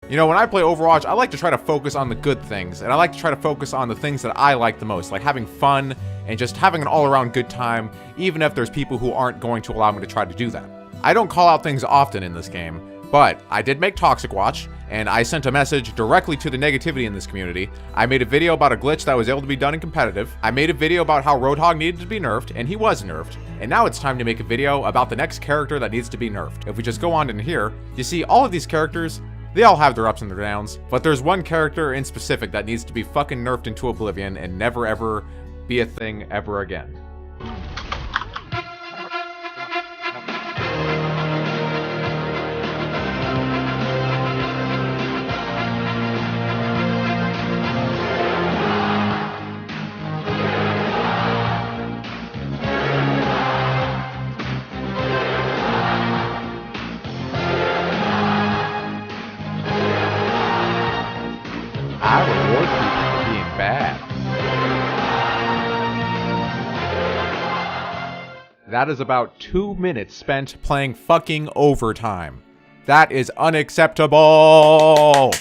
You know, when I play Overwatch, I like to try to focus on the good things, and I like to try to focus on the things that I like the most, like having fun and just having an all-around good time, even if there's people who aren't going to allow me to try to do that. I don't call out things often in this game, but I did make Toxic Watch, and I sent a message directly to the negativity in this community. I made a video about a glitch that was able to be done in competitive. I made a video about how Roadhog needed to be nerfed, and he was nerfed. And now it's time to make a video about the next character that needs to be nerfed. If we just go on in here, you see all of these characters, they all have their ups and their downs, but there's one character in specific that needs to be fucking nerfed into oblivion and never ever be a thing ever again. I reward people for being bad. That is about 2 minutes spent playing fucking overtime. That is unacceptable.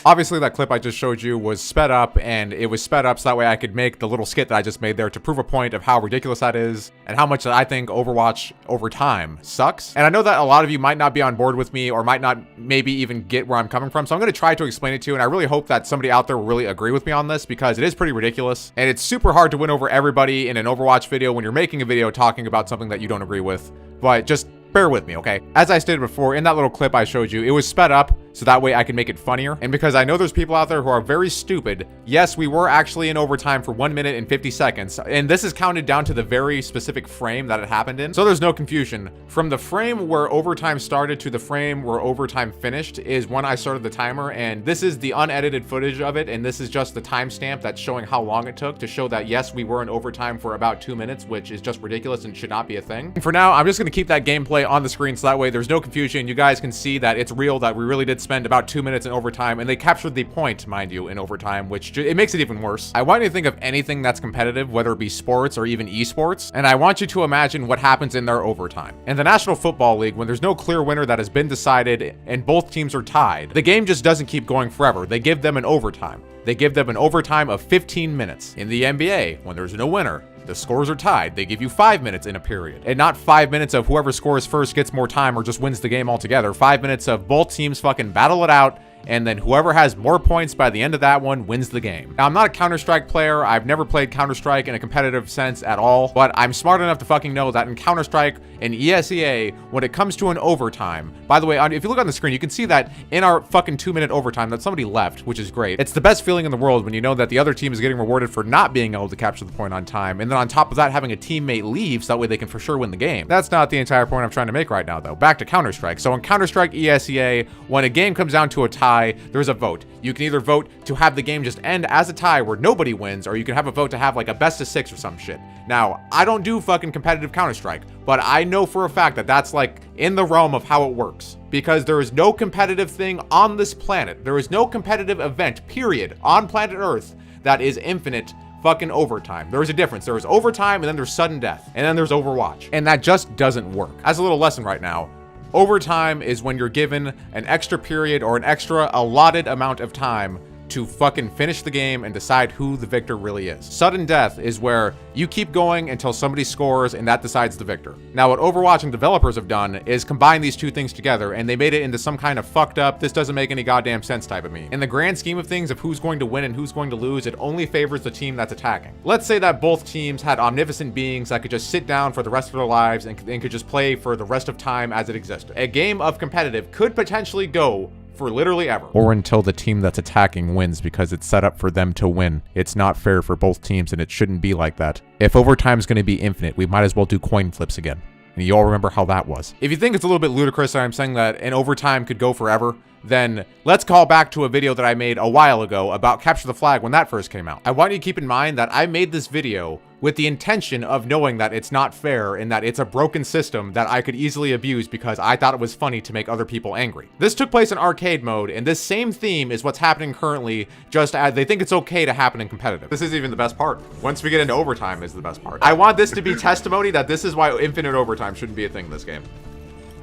Obviously, that clip I just showed you was sped up, and it was sped up so that way I could make the little skit that I just made there to prove a point of how ridiculous that is and how much that I think Overwatch overtime sucks. And I know that a lot of you might not be on board with me or might not maybe even get where I'm coming from, so I'm going to try to explain it to you, and I really hope that somebody out there will really agree with me on this because it is pretty ridiculous, and it's super hard to win over everybody in an Overwatch video when you're making a video talking about something that you don't agree with, but just bear with me, okay? As I stated before, in that little clip I showed you, it was sped up so that way I can make it funnier. And because I know there's people out there who are very stupid, yes, we were actually in overtime for 1 minute and 50 seconds. And this is counted down to the very specific frame that it happened in. So there's no confusion. From the frame where overtime started to the frame where overtime finished is when I started the timer. And this is the unedited footage of it. And this is just the timestamp that's showing how long it took to show that, yes, we were in overtime for about 2 minutes, which is just ridiculous and should not be a thing. And for now, I'm just going to keep that gameplay on the screen so that way there's no confusion. You guys can see that it's real, that we really did spend about 2 minutes in overtime, and they captured the point, mind you, in overtime, which it makes it even worse. I want you to think of anything that's competitive, whether it be sports or even esports, and I want you to imagine what happens in their overtime. In the National Football League, when there's no clear winner that has been decided and both teams are tied, the game just doesn't keep going forever. They give them an overtime. They give them an overtime of 15 minutes. In the NBA, when there's no winner, the scores are tied, they give you 5 minutes in a period. And not 5 minutes of whoever scores first gets more time or just wins the game altogether. 5 minutes of both teams fucking battle it out, and then whoever has more points by the end of that one wins the game. Now, I'm not a Counter-Strike player. I've never played Counter-Strike in a competitive sense at all, but I'm smart enough to fucking know that in Counter-Strike and ESEA, when it comes to an overtime, by the way, if you look on the screen, you can see that in our fucking 2 minute overtime that somebody left, which is great. It's the best feeling in the world when you know that the other team is getting rewarded for not being able to capture the point on time, and then on top of that, having a teammate leave so that way they can for sure win the game. That's not the entire point I'm trying to make right now, though. Back to Counter-Strike. So in Counter-Strike ESEA, when a game comes down to a tie, there's a vote. You can either vote to have the game just end as a tie where nobody wins, or you can have a vote to have like a best of 6 or some shit. Now, I don't do fucking competitive Counter-Strike, but I know for a fact that that's like in the realm of how it works. Because there is no competitive thing on this planet. There is no competitive event, period, on planet Earth that is infinite fucking overtime. There is a difference. There is overtime, and then there's sudden death, and then there's Overwatch. And that just doesn't work. As a little lesson right now, overtime is when you're given an extra period or an extra allotted amount of time to fucking finish the game and decide who the victor really is. Sudden death is where you keep going until somebody scores and that decides the victor. Now, what Overwatch and developers have done is combine these two things together, and they made it into some kind of fucked up, this doesn't make any goddamn sense type of meme. In the grand scheme of things of who's going to win and who's going to lose, it only favors the team that's attacking. Let's say that both teams had omnipotent beings that could just sit down for the rest of their lives and could just play for the rest of time as it existed. A game of competitive could potentially go for literally ever. Or until the team that's attacking wins because it's set up for them to win. It's not fair for both teams, and it shouldn't be like that. If overtime is going to be infinite, we might as well do coin flips again. And you all remember how that was. If you think it's a little bit ludicrous that I'm saying that an overtime could go forever, then let's call back to a video that I made a while ago about Capture the Flag when that first came out. I want you to keep in mind that I made this video with the intention of knowing that it's not fair and that it's a broken system that I could easily abuse because I thought it was funny to make other people angry. This took place in arcade mode, and this same theme is what's happening currently, just as they think it's okay to happen in competitive. This isn't even the best part. Once we get into overtime is the best part. I want this to be testimony that this is why infinite overtime shouldn't be a thing in this game.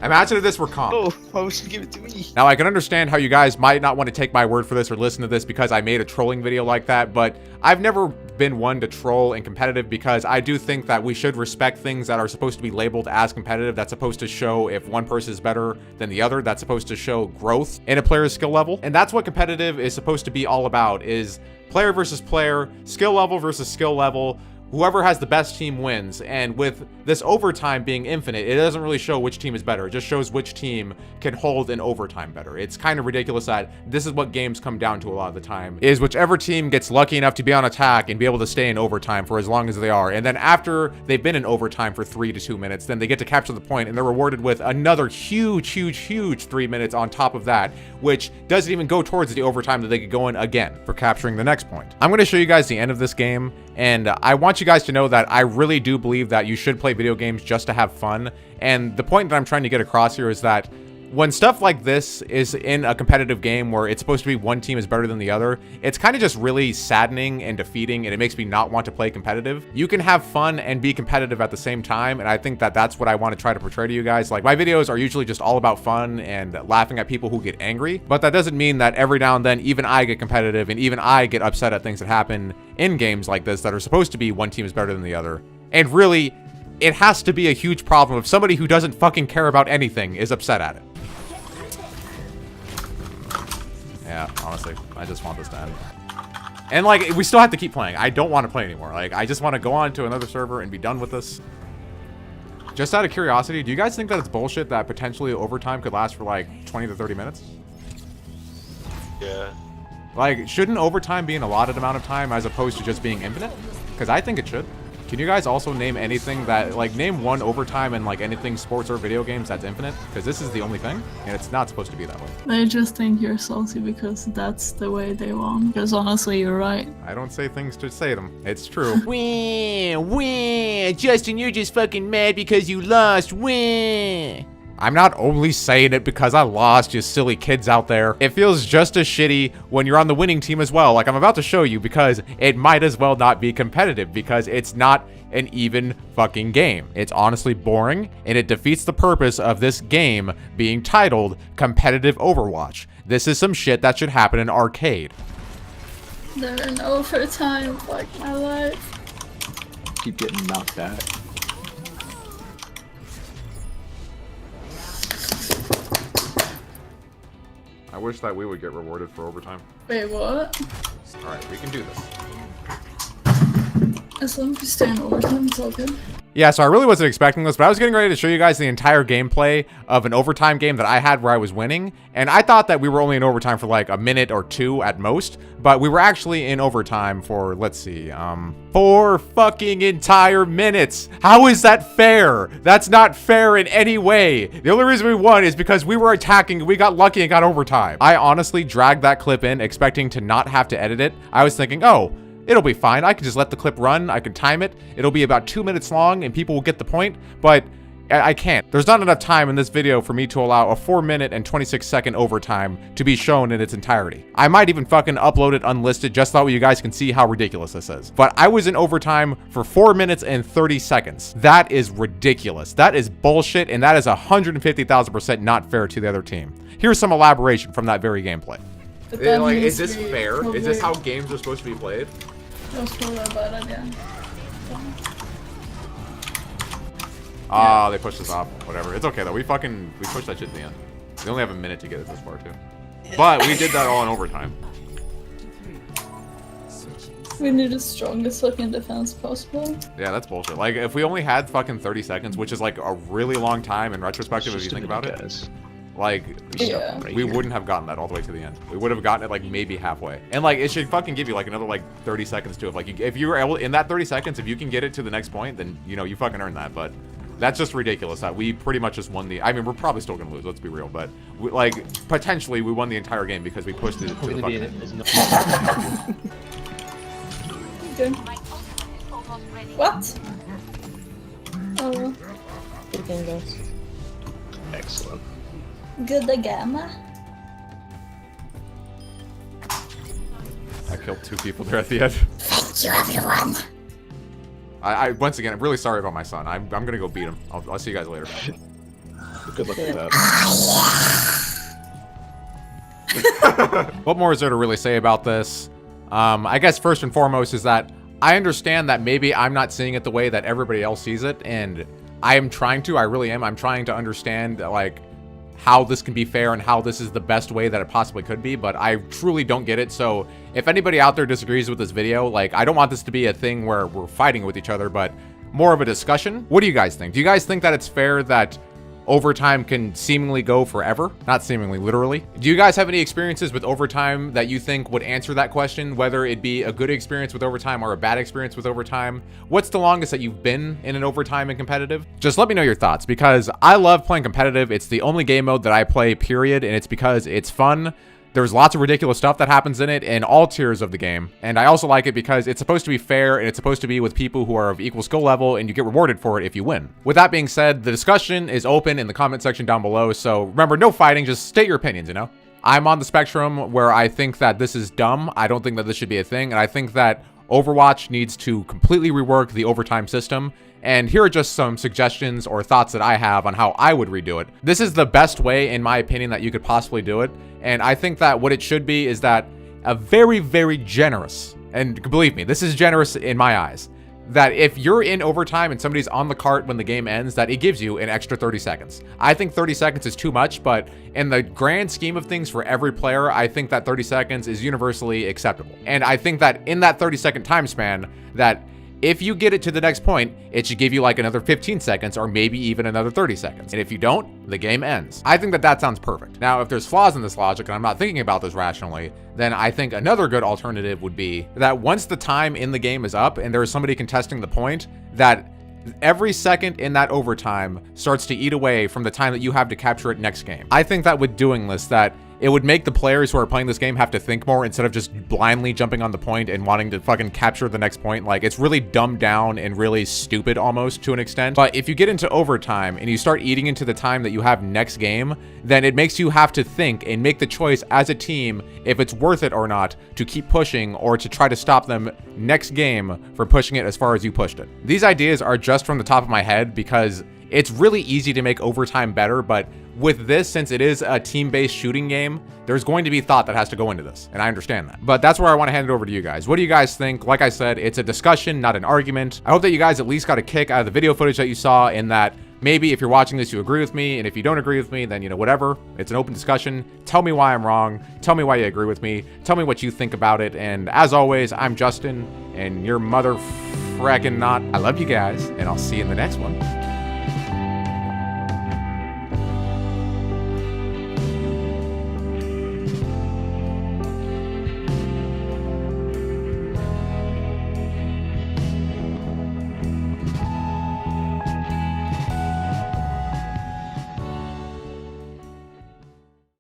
Imagine if this were comp. Oh, why would you give it to me? Now, I can understand how you guys might not want to take my word for this or listen to this because I made a trolling video like that, but I've never been one to troll in competitive because I do think that we should respect things that are supposed to be labeled as competitive. That's supposed to show if one person is better than the other. That's supposed to show growth in a player's skill level. And that's what competitive is supposed to be all about, is player versus player, skill level versus skill level. Whoever has the best team wins, and with this overtime being infinite, it doesn't really show which team is better. It just shows which team can hold in overtime better. It's kind of ridiculous that this is what games come down to a lot of the time, is whichever team gets lucky enough to be on attack and be able to stay in overtime for as long as they are. And then after they've been in overtime for 3 to 2 minutes, then they get to capture the point and they're rewarded with another huge 3 minutes on top of that, which doesn't even go towards the overtime that they could go in again for capturing the next point. I'm going to show you guys the end of this game, and I want you guys to know that I really do believe that you should play video games just to have fun. And the point that I'm trying to get across here is that when stuff like this is in a competitive game where it's supposed to be one team is better than the other, it's kind of just really saddening and defeating, and it makes me not want to play competitive. You can have fun and be competitive at the same time, and I think that that's what I want to try to portray to you guys. Like, my videos are usually just all about fun and laughing at people who get angry, but that doesn't mean that every now and then even I get competitive and even I get upset at things that happen in games like this that are supposed to be one team is better than the other. And really, it has to be a huge problem if somebody who doesn't fucking care about anything is upset at it. Yeah, honestly, I just want this to end. And like, we still have to keep playing. I don't want to play anymore. Like, I just want to go on to another server and be done with this. Just out of curiosity, do you guys think that it's bullshit that potentially overtime could last for like 20 to 30 minutes? Yeah. Like, shouldn't overtime be an allotted amount of time as opposed to just being infinite? Because I think it should. Can you guys also name anything that, like, name one overtime in, like, anything sports or video games that's infinite? Because this is the only thing, and it's not supposed to be that way. They just think you're salty because that's the way they want. Because honestly, you're right. I don't say things to say them. It's true. Wah, Justin, you're just fucking mad because you lost. Wah. I'm not only saying it because I lost, you silly kids out there. It feels just as shitty when you're on the winning team as well, like I'm about to show you, because it might as well not be competitive because it's not an even fucking game. It's honestly boring, and it defeats the purpose of this game being titled Competitive Overwatch. This is some shit that should happen in arcade. They're in overtime, like my life. Keep getting knocked out. I wish that we would get rewarded for overtime. Wait, what? Alright, we can do this. As long as you stay in overtime, it's all good. Yeah, so I really wasn't expecting this, but I was getting ready to show you guys the entire gameplay of an overtime game that I had where I was winning. And I thought that we were only in overtime for like a minute or two at most, but we were actually in overtime for, let's see, 4 fucking entire minutes. How is that fair? That's not fair in any way. The only reason we won is because we were attacking, we got lucky and got overtime. I honestly dragged that clip in expecting to not have to edit it. I was thinking, oh, it'll be fine. I can just let the clip run. I can time it. It'll be about 2 minutes long and people will get the point, but I can't. There's not enough time in this video for me to allow a 4-minute and 26-second overtime to be shown in its entirety. I might even fucking upload it unlisted just so that way you guys can see how ridiculous this is. But I was in overtime for 4 minutes and 30 seconds. That is ridiculous. That is bullshit, and that is 150,000% not fair to the other team. Here's some elaboration from that very gameplay. Like, is this fair? Is this how games are supposed to be played? That was probably a bad idea. Ah, they pushed us off. Whatever. It's okay though. We pushed that shit to the end. We only have a minute to get it this far too. But we did that all in overtime. We need the strongest fucking defense possible. Yeah, that's bullshit. Like, if we only had fucking 30 seconds, which is like a really long time in retrospective if you think about it. Like, yeah, we wouldn't have gotten that all the way to the end. We would have gotten it like maybe halfway. And like, it should fucking give you like another like 30 seconds to it. Like, if you were able, in that 30 seconds, if you can get it to the next point, then, you know, you fucking earned that. But that's just ridiculous that we pretty much just won the, I mean, we're probably still gonna lose, let's be real. But we, like, potentially we won the entire game because we pushed it to the fucking end. Okay. What? Oh. Good game, guys. Excellent. Good gamma. I killed 2 people there at the end. Thank you, everyone. I once again, I'm really sorry about my son. I'm gonna go beat him. I'll see you guys later. Good luck with that. What more is there to really say about this? I guess first and foremost is that I understand that maybe I'm not seeing it the way that everybody else sees it, and I am trying to, I really am. I'm trying to understand, like, how this can be fair and how this is the best way that it possibly could be, but I truly don't get it. So if anybody out there disagrees with this video, like, I don't want this to be a thing where we're fighting with each other, but more of a discussion. What do you guys think? Do you guys think that it's fair that overtime can seemingly go forever? Not seemingly, literally. Do you guys have any experiences with overtime that you think would answer that question, whether it be a good experience with overtime or a bad experience with overtime? What's the longest that you've been in an overtime and competitive? Just let me know your thoughts, because I love playing competitive. It's the only game mode that I play, period, and it's because it's fun. There's lots of ridiculous stuff that happens in it in all tiers of the game. And I also like it because it's supposed to be fair, and it's supposed to be with people who are of equal skill level, and you get rewarded for it if you win. With that being said, the discussion is open in the comment section down below. So remember, no fighting, just state your opinions, you know? I'm on the spectrum where I think that this is dumb. I don't think that this should be a thing. And I think that Overwatch needs to completely rework the overtime system. And here are just some suggestions or thoughts that I have on how I would redo it. This is the best way, in my opinion, that you could possibly do it. And I think that what it should be is that a very, very generous, and believe me, this is generous in my eyes, that if you're in overtime and somebody's on the cart when the game ends, that it gives you an extra 30 seconds. I think 30 seconds is too much, but in the grand scheme of things for every player, I think that 30 seconds is universally acceptable. And I think that in that 30-second time span, that if you get it to the next point, it should give you like another 15 seconds or maybe even another 30 seconds. And if you don't, the game ends. I think that that sounds perfect. Now, if there's flaws in this logic and I'm not thinking about this rationally, then I think another good alternative would be that once the time in the game is up and there's somebody contesting the point, that every second in that overtime starts to eat away from the time that you have to capture it next game. I think that with doing this, that it would make the players who are playing this game have to think more instead of just blindly jumping on the point and wanting to fucking capture the next point. Like, it's really dumbed down and really stupid almost to an extent. But if you get into overtime and you start eating into the time that you have next game, then it makes you have to think and make the choice as a team if it's worth it or not to keep pushing or to try to stop them next game for pushing it as far as you pushed it. These ideas are just from the top of my head because it's really easy to make overtime better, but with this, since it is a team-based shooting game, there's going to be thought that has to go into this, and I understand that. But that's where I want to hand it over to you guys. What do you guys think? Like I said, it's a discussion, not an argument. I hope that you guys at least got a kick out of the video footage that you saw, and that maybe if you're watching this, you agree with me, and if you don't agree with me, then, you know, whatever. It's an open discussion. Tell me why I'm wrong. Tell me why you agree with me. Tell me what you think about it, and as always, I'm Justin, and your mother fracking not. I love you guys, and I'll see you in the next one.